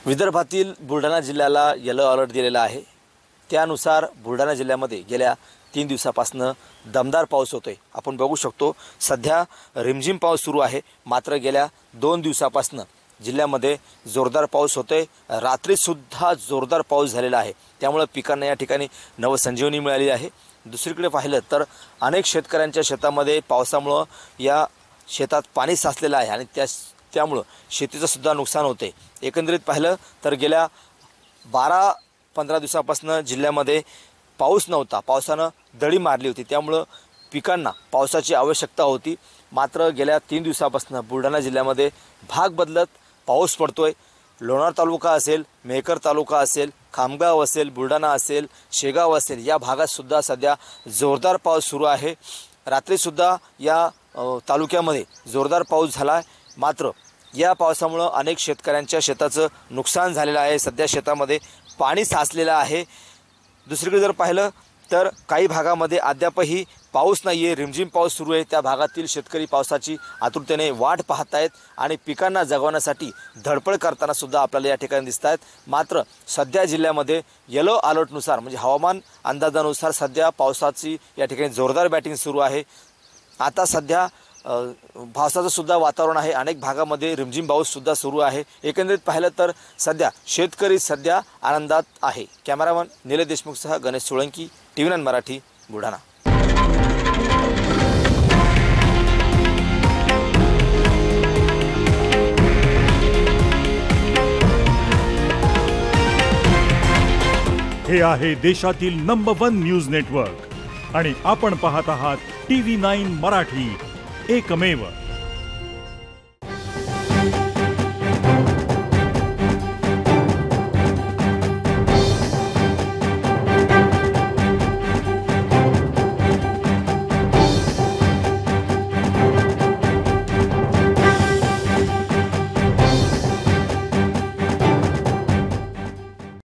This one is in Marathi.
विदर्भातील बुलढाणा जिल्ह्याला येलो अलर्ट दिलेला आहे। त्यानुसार बुलढाणा जिल्ह्यामध्ये गेल्या 3 दिवसापासून दमदार पाऊस होतोय। आपण बघू शकतो सध्या रिमझिम पाऊस सुरू आहे, मात्र गेल्या 2 दिवसापासून जिल्ह्यामध्ये जोरदार पाऊस होतोय। रात्री सुद्धा जोरदार पाऊस झालेला आहे, त्यामुळे पिकांना या ठिकाणी नवसंजीवनी मिळाली आहे। दुसरीकडे पाहिलं तर अनेक शेतकऱ्यांच्या शेतामध्ये पावसामुळे या शेतात पाणी साचलेलं आहे आणि त्यामुळे शेतीचं सुद्धा नुकसान होते। एकंदरीत पाहिलं तर गेल्या 12-15 दिवसापासून जिल्ह्यामध्ये पाऊस नव्हता, पावसानं दडी मारली होती, त्यामुळे पिकांना पावसाची आवश्यकता होती। मात्र गेल्या 3 दिवसापासून बुलढाणा जिल्ह्यामध्ये भाग बदलत पाऊस पडतोय। लोणार तालुका असेल, मेहकर तालुका असेल, खामगाव असेल, बुलढाणा असेल, शेगाव असेल, या भागात सुद्धा सध्या जोरदार पाऊस सुरू आहे। रात्री सुद्धा या तालुक्यामध्ये जोरदार पाऊस झाला, मात्र या पावसामुळे अनेक शेतकऱ्यांच्या शेताचं नुकसान झालेलं आहे। सध्या शेतामध्ये पाणी साचलेलं आहे। दुसरीकडे जर पाहिलं तर काही भागामध्ये अद्यापही पाऊस नाही आहे, रिमझिम पाऊस सुरू आहे। त्या भागातील शेतकरी पावसाची आतुरतेने वाट पाहत आहेत आणि पिकांना जगवण्यासाठी धडपड करताना सुद्धा आपल्याला या ठिकाणी दिसत आहेत। मात्र सध्या जिल्ह्यामध्ये येलो अलर्टनुसार म्हणजे हवामान अंदाजानुसार सध्या पावसाची या ठिकाणी जोरदार बॅटिंग सुरू आहे। आता सध्या पावसाचं सुद्धा वातावरण आहे, अनेक भागामध्ये रिमझिम पाऊस सुद्धा सुरू आहे। एकंदरीत पाहिलं तर सध्या शेतकरी सध्या आनंदात आहे। कॅमेरामन निलेश देशमुखसह गणेश सोळंकी, TV9 मराठी, बुलढाणा। हे आहे देशातील नंबर 1 न्यूज नेटवर्क आणि आपण पाहत आहात TV9 मराठी, एकमेव।